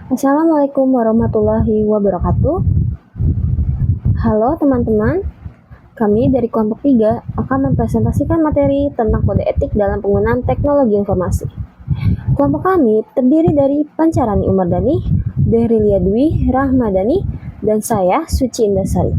Assalamualaikum warahmatullahi wabarakatuh. Halo teman-teman, kami dari kelompok 3 akan mempresentasikan materi tentang kode etik dalam penggunaan teknologi informasi. Kelompok kami terdiri dari Pancarani Umardani, Behrilia Dwi Rahmadani, dan saya Suci Indasari.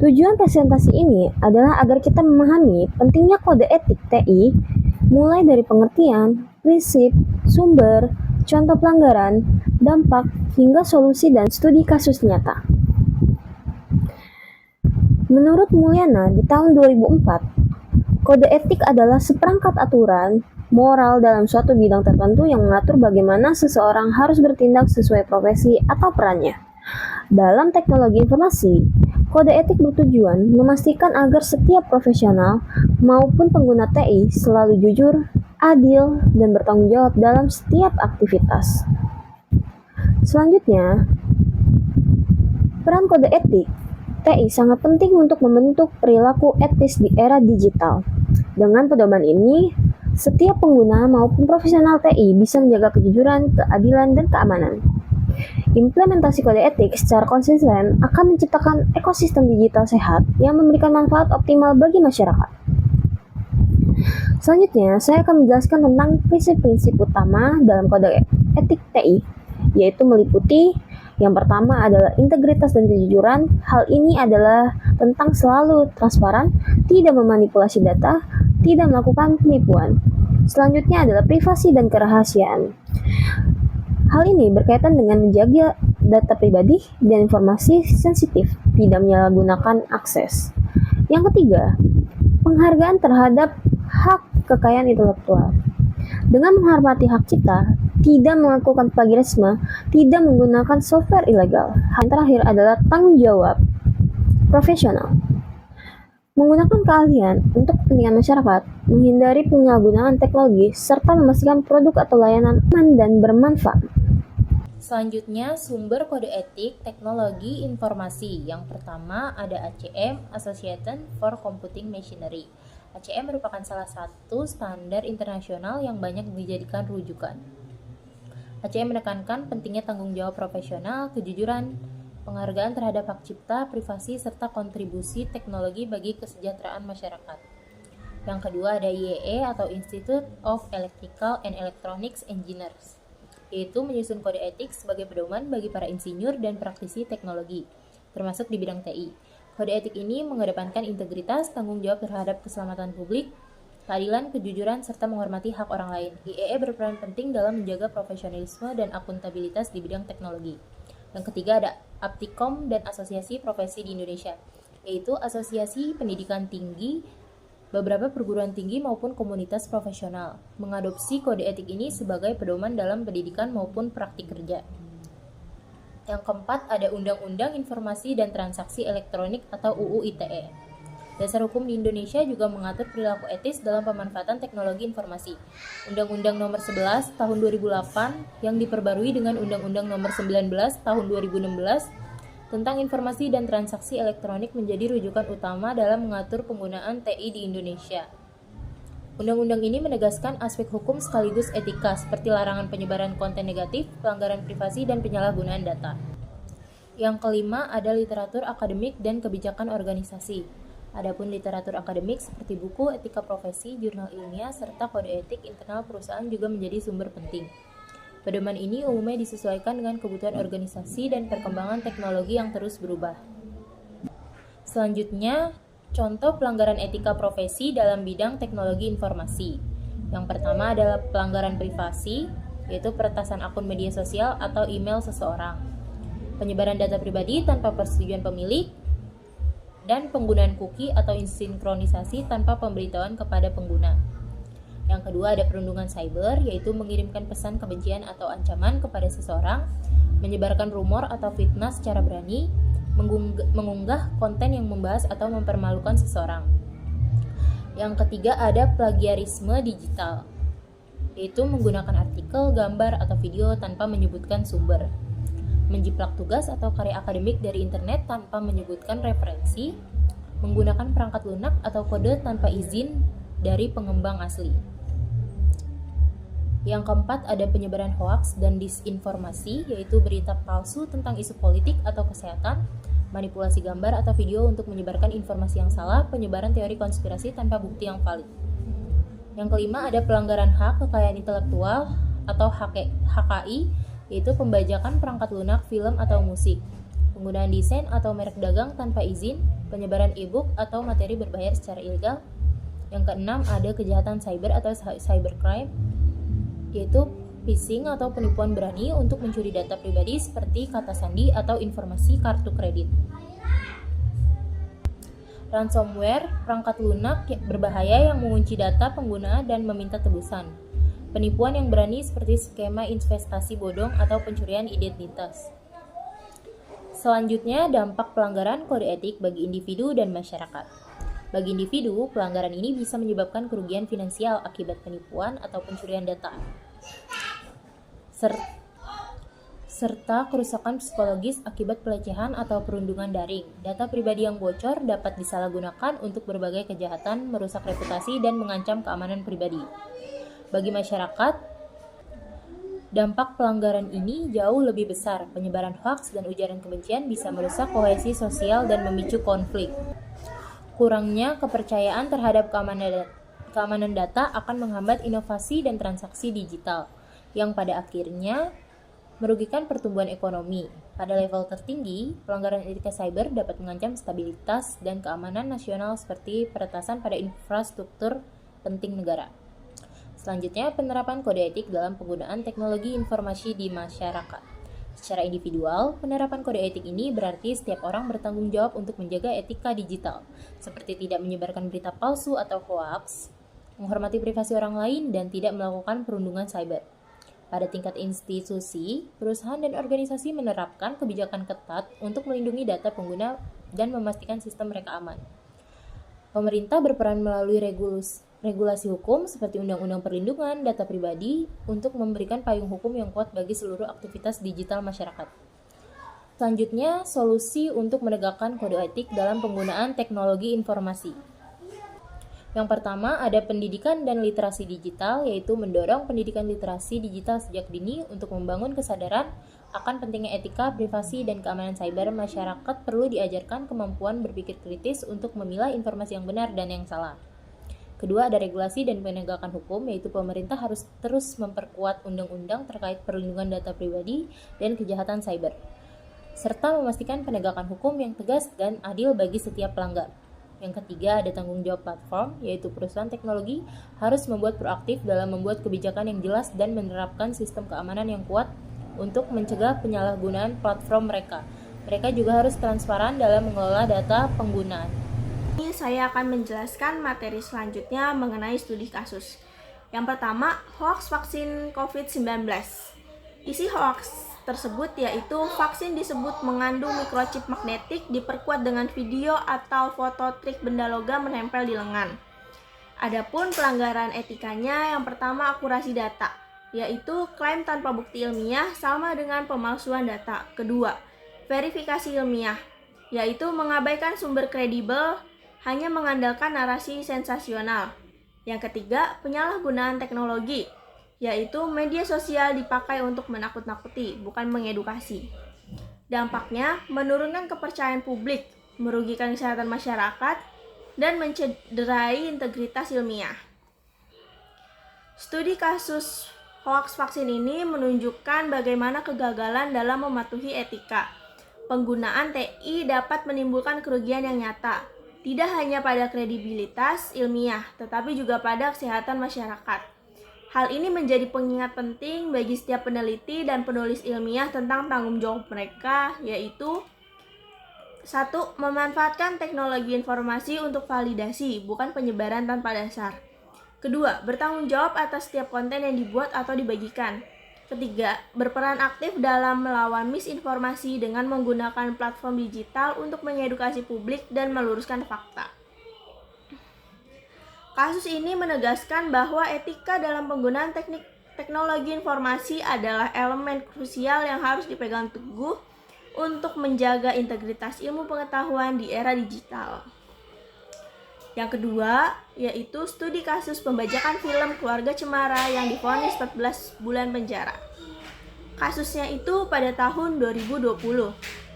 Tujuan presentasi ini adalah agar kita memahami pentingnya kode etik TI mulai dari pengertian, prinsip, sumber, contoh pelanggaran, dampak, hingga solusi dan studi kasus nyata. Menurut Mulyana di tahun 2004, kode etik adalah seperangkat aturan moral dalam suatu bidang tertentu yang mengatur bagaimana seseorang harus bertindak sesuai profesi atau perannya. Dalam teknologi informasi, kode etik bertujuan memastikan agar setiap profesional maupun pengguna TI selalu jujur, adil, dan bertanggung jawab dalam setiap aktivitas. Selanjutnya, peran kode etik TI sangat penting untuk membentuk perilaku etis di era digital. Dengan pedoman ini, setiap pengguna maupun profesional TI bisa menjaga kejujuran, keadilan, dan keamanan. Implementasi kode etik secara konsisten akan menciptakan ekosistem digital sehat yang memberikan manfaat optimal bagi masyarakat. Selanjutnya, saya akan menjelaskan tentang prinsip-prinsip utama dalam kode etik TI, yaitu meliputi yang pertama adalah integritas dan kejujuran. Hal ini adalah tentang selalu transparan, tidak memanipulasi data, tidak melakukan penipuan. Selanjutnya adalah privasi dan kerahasiaan. Hal ini berkaitan dengan menjaga data pribadi dan informasi sensitif, tidak menyalahgunakan akses. Yang ketiga, penghargaan terhadap hak kekayaan intelektual. Dengan menghormati hak cipta, tidak melakukan plagiarisme, tidak menggunakan software ilegal. Yang terakhir adalah tanggung jawab profesional. Menggunakan keahlian untuk kepentingan masyarakat, menghindari penyalahgunaan teknologi, serta memastikan produk atau layanan aman dan bermanfaat. Selanjutnya, sumber kode etik teknologi informasi. Yang pertama ada ACM, Association for Computing Machinery. ACM merupakan salah satu standar internasional yang banyak dijadikan rujukan. ACM menekankan pentingnya tanggung jawab profesional, kejujuran, penghargaan terhadap hak cipta, privasi, serta kontribusi teknologi bagi kesejahteraan masyarakat. Yang kedua ada IEE atau Institute of Electrical and Electronics Engineers, yaitu menyusun kode etik sebagai pedoman bagi para insinyur dan praktisi teknologi, termasuk di bidang TI. Kode etik ini mengedepankan integritas, tanggung jawab terhadap keselamatan publik, keadilan, kejujuran, serta menghormati hak orang lain. IEE berperan penting dalam menjaga profesionalisme dan akuntabilitas di bidang teknologi. Yang ketiga ada Aptikom dan Asosiasi Profesi di Indonesia, yaitu asosiasi pendidikan tinggi, beberapa perguruan tinggi maupun komunitas profesional mengadopsi kode etik ini sebagai pedoman dalam pendidikan maupun praktik kerja. Yang keempat ada Undang-Undang Informasi dan Transaksi Elektronik atau UU ITE. Dasar hukum di Indonesia juga mengatur perilaku etis dalam pemanfaatan teknologi informasi. Undang-Undang Nomor 11 Tahun 2008 yang diperbarui dengan Undang-Undang Nomor 19 Tahun 2016 tentang informasi dan transaksi elektronik menjadi rujukan utama dalam mengatur penggunaan TI di Indonesia. Undang-undang ini menegaskan aspek hukum sekaligus etika seperti larangan penyebaran konten negatif, pelanggaran privasi, dan penyalahgunaan data. Yang kelima ada literatur akademik dan kebijakan organisasi. Adapun literatur akademik seperti buku, etika profesi, jurnal ilmiah, serta kode etik internal perusahaan juga menjadi sumber penting. Pedoman ini umumnya disesuaikan dengan kebutuhan organisasi dan perkembangan teknologi yang terus berubah. Selanjutnya, contoh pelanggaran etika profesi dalam bidang teknologi informasi. Yang pertama adalah pelanggaran privasi, yaitu peretasan akun media sosial atau email seseorang, penyebaran data pribadi tanpa persetujuan pemilik, dan penggunaan cookie atau sinkronisasi tanpa pemberitahuan kepada pengguna. Yang kedua ada perundungan cyber, yaitu mengirimkan pesan kebencian atau ancaman kepada seseorang, menyebarkan rumor atau fitnah secara berani, mengunggah konten yang membahas atau mempermalukan seseorang. Yang ketiga ada plagiarisme digital, yaitu menggunakan artikel, gambar, atau video tanpa menyebutkan sumber, menjiplak tugas atau karya akademik dari internet tanpa menyebutkan referensi, menggunakan perangkat lunak atau kode tanpa izin dari pengembang asli. Yang keempat ada penyebaran hoaks dan disinformasi, yaitu berita palsu tentang isu politik atau kesehatan, manipulasi gambar atau video untuk menyebarkan informasi yang salah, penyebaran teori konspirasi tanpa bukti yang valid. Yang kelima ada pelanggaran hak kekayaan intelektual atau HKI, yaitu pembajakan perangkat lunak, film atau musik, penggunaan desain atau merek dagang tanpa izin, penyebaran e-book atau materi berbayar secara ilegal. Yang keenam ada kejahatan cyber atau cybercrime, yaitu phishing atau penipuan berani untuk mencuri data pribadi seperti kata sandi atau informasi kartu kredit. Ransomware, perangkat lunak berbahaya yang mengunci data pengguna dan meminta tebusan. Penipuan yang berani seperti skema investasi bodong atau pencurian identitas. Selanjutnya, dampak pelanggaran kode etik bagi individu dan masyarakat. Bagi individu, pelanggaran ini bisa menyebabkan kerugian finansial akibat penipuan atau pencurian data, serta kerusakan psikologis akibat pelecehan atau perundungan daring. Data pribadi yang bocor dapat disalahgunakan untuk berbagai kejahatan, merusak reputasi, dan mengancam keamanan pribadi. Bagi masyarakat, dampak pelanggaran ini jauh lebih besar. Penyebaran hoaks dan ujaran kebencian bisa merusak kohesi sosial dan memicu konflik. Kurangnya kepercayaan terhadap keamanan data akan menghambat inovasi dan transaksi digital, yang pada akhirnya merugikan pertumbuhan ekonomi. Pada level tertinggi, pelanggaran etika cyber dapat mengancam stabilitas dan keamanan nasional seperti peretasan pada infrastruktur penting negara. Selanjutnya, penerapan kode etik dalam penggunaan teknologi informasi di masyarakat. Secara individual, penerapan kode etik ini berarti setiap orang bertanggung jawab untuk menjaga etika digital, seperti tidak menyebarkan berita palsu atau hoaks, menghormati privasi orang lain, dan tidak melakukan perundungan cyber. Pada tingkat institusi, perusahaan dan organisasi menerapkan kebijakan ketat untuk melindungi data pengguna dan memastikan sistem mereka aman. Pemerintah berperan melalui regulasi hukum seperti Undang-Undang Perlindungan Data Pribadi untuk memberikan payung hukum yang kuat bagi seluruh aktivitas digital masyarakat. Selanjutnya, solusi untuk menegakkan kode etik dalam penggunaan teknologi informasi. Yang pertama, ada pendidikan dan literasi digital, yaitu mendorong pendidikan literasi digital sejak dini untuk membangun kesadaran akan pentingnya etika, privasi, dan keamanan cyber. Masyarakat perlu diajarkan kemampuan berpikir kritis untuk memilah informasi yang benar dan yang salah. Kedua, ada regulasi dan penegakan hukum, yaitu pemerintah harus terus memperkuat undang-undang terkait perlindungan data pribadi dan kejahatan cyber, serta memastikan penegakan hukum yang tegas dan adil bagi setiap pelanggar. Yang ketiga, ada tanggung jawab platform, yaitu perusahaan teknologi harus membuat proaktif dalam membuat kebijakan yang jelas dan menerapkan sistem keamanan yang kuat untuk mencegah penyalahgunaan platform mereka. Mereka juga harus transparan dalam mengelola data penggunaan. Ini saya akan menjelaskan materi selanjutnya mengenai studi kasus. Yang pertama, hoax vaksin COVID-19. Isi hoax tersebut yaitu vaksin disebut mengandung microchip magnetik diperkuat dengan video atau foto trik benda logam menempel di lengan. Adapun pelanggaran etikanya, yang pertama akurasi data, yaitu klaim tanpa bukti ilmiah sama dengan pemalsuan data. Kedua, verifikasi ilmiah, yaitu mengabaikan sumber kredibel, hanya mengandalkan narasi sensasional. Yang ketiga, penyalahgunaan teknologi, yaitu media sosial dipakai untuk menakut-nakuti, bukan mengedukasi. Dampaknya, menurunkan kepercayaan publik, merugikan kesehatan masyarakat, dan mencederai integritas ilmiah. Studi kasus hoaks vaksin ini menunjukkan bagaimana kegagalan dalam mematuhi etika. Penggunaan TI dapat menimbulkan kerugian yang nyata, tidak hanya pada kredibilitas ilmiah, tetapi juga pada kesehatan masyarakat. Hal ini menjadi pengingat penting bagi setiap peneliti dan penulis ilmiah tentang tanggung jawab mereka, yaitu 1. Memanfaatkan teknologi informasi untuk validasi, bukan penyebaran tanpa dasar. Kedua, bertanggung jawab atas setiap konten yang dibuat atau dibagikan. Ketiga, berperan aktif dalam melawan misinformasi dengan menggunakan platform digital untuk mengedukasi publik dan meluruskan fakta. Kasus ini menegaskan bahwa etika dalam penggunaan teknologi informasi adalah elemen krusial yang harus dipegang teguh untuk menjaga integritas ilmu pengetahuan di era digital. Yang kedua, yaitu studi kasus pembajakan film Keluarga Cemara yang divonis 14 bulan penjara. Kasusnya itu pada tahun 2020.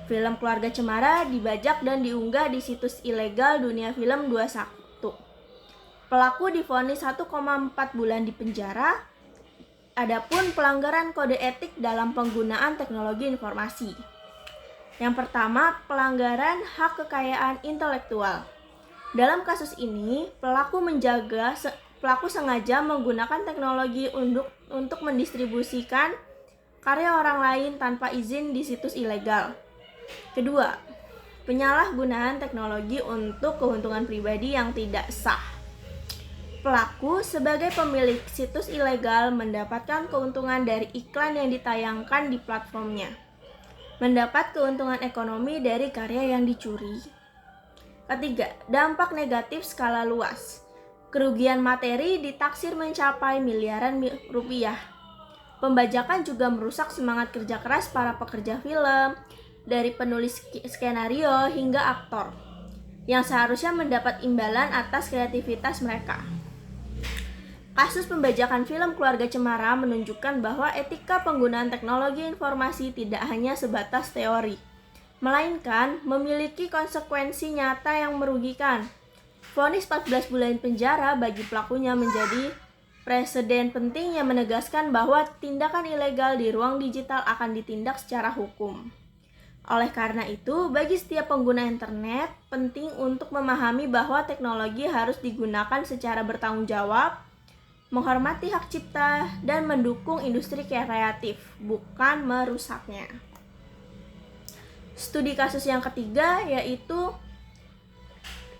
Film Keluarga Cemara dibajak dan diunggah di situs ilegal Dunia Film 21. Pelaku divonis 1,4 bulan di penjara. Adapun pelanggaran kode etik dalam penggunaan teknologi informasi. Yang pertama, pelanggaran hak kekayaan intelektual. Dalam kasus ini, pelaku sengaja menggunakan teknologi untuk mendistribusikan karya orang lain tanpa izin di situs ilegal. Kedua, penyalahgunaan teknologi untuk keuntungan pribadi yang tidak sah. Pelaku sebagai pemilik situs ilegal mendapatkan keuntungan dari iklan yang ditayangkan di platformnya. Mendapat keuntungan ekonomi dari karya yang dicuri. Ketiga, dampak negatif skala luas. Kerugian materi ditaksir mencapai miliaran rupiah. Pembajakan juga merusak semangat kerja keras para pekerja film, dari penulis skenario hingga aktor, yang seharusnya mendapat imbalan atas kreativitas mereka. Kasus pembajakan film Keluarga Cemara menunjukkan bahwa etika penggunaan teknologi informasi tidak hanya sebatas teori, melainkan memiliki konsekuensi nyata yang merugikan. Vonis 14 bulan penjara bagi pelakunya menjadi preseden penting yang menegaskan bahwa tindakan ilegal di ruang digital akan ditindak secara hukum. Oleh karena itu, bagi setiap pengguna internet, penting untuk memahami bahwa teknologi harus digunakan secara bertanggung jawab, menghormati hak cipta, dan mendukung industri kreatif, bukan merusaknya. Studi kasus yang ketiga yaitu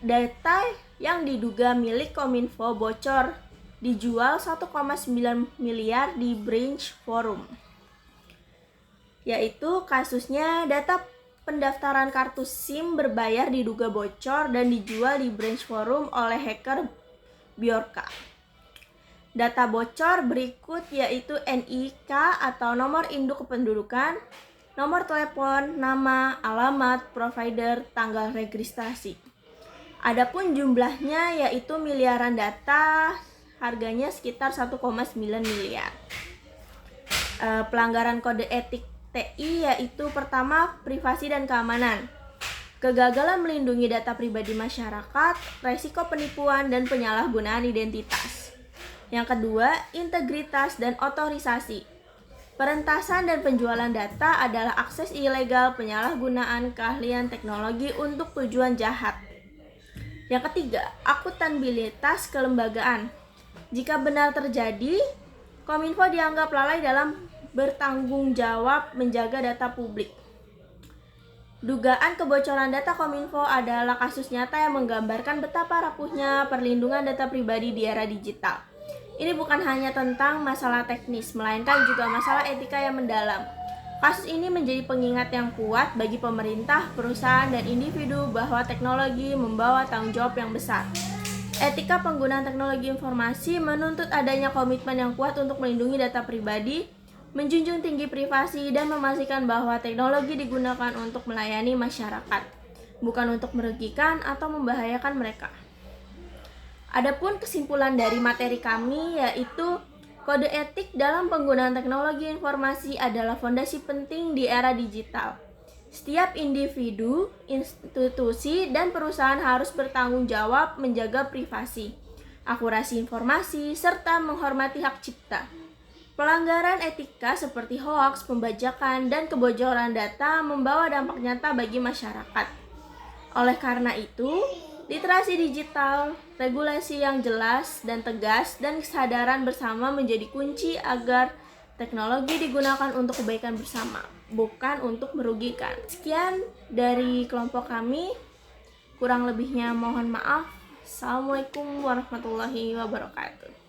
data yang diduga milik Kominfo bocor dijual 1,9 miliar di Branch Forum. Yaitu kasusnya data pendaftaran kartu SIM berbayar diduga bocor dan dijual di Branch Forum oleh hacker Bjorka. Data bocor berikut yaitu NIK atau nomor induk kependudukan, nomor telepon, nama, alamat, provider, tanggal registrasi. Adapun jumlahnya yaitu miliaran data, harganya sekitar 1,9 miliar. Pelanggaran kode etik TI yaitu pertama, privasi dan keamanan. Kegagalan melindungi data pribadi masyarakat, resiko penipuan dan penyalahgunaan identitas. Yang kedua, integritas dan otorisasi. Perentasan dan penjualan data adalah akses ilegal penyalahgunaan keahlian teknologi untuk tujuan jahat. Yang ketiga, akuntabilitas kelembagaan. Jika benar terjadi, Kominfo dianggap lalai dalam bertanggung jawab menjaga data publik. Dugaan kebocoran data Kominfo adalah kasus nyata yang menggambarkan betapa rapuhnya perlindungan data pribadi di era digital. Ini bukan hanya tentang masalah teknis, melainkan juga masalah etika yang mendalam. Kasus ini menjadi pengingat yang kuat bagi pemerintah, perusahaan, dan individu bahwa teknologi membawa tanggung jawab yang besar. Etika penggunaan teknologi informasi menuntut adanya komitmen yang kuat untuk melindungi data pribadi, menjunjung tinggi privasi, dan memastikan bahwa teknologi digunakan untuk melayani masyarakat, bukan untuk merugikan atau membahayakan mereka. Adapun kesimpulan dari materi kami yaitu kode etik dalam penggunaan teknologi informasi adalah fondasi penting di era digital. Setiap individu, institusi, dan perusahaan harus bertanggung jawab menjaga privasi, akurasi informasi, serta menghormati hak cipta. Pelanggaran etika seperti hoaks, pembajakan, dan kebocoran data membawa dampak nyata bagi masyarakat. Oleh karena itu, literasi digital, regulasi yang jelas dan tegas, dan kesadaran bersama menjadi kunci agar teknologi digunakan untuk kebaikan bersama, bukan untuk merugikan. Sekian dari kelompok kami, kurang lebihnya mohon maaf. Assalamualaikum warahmatullahi wabarakatuh.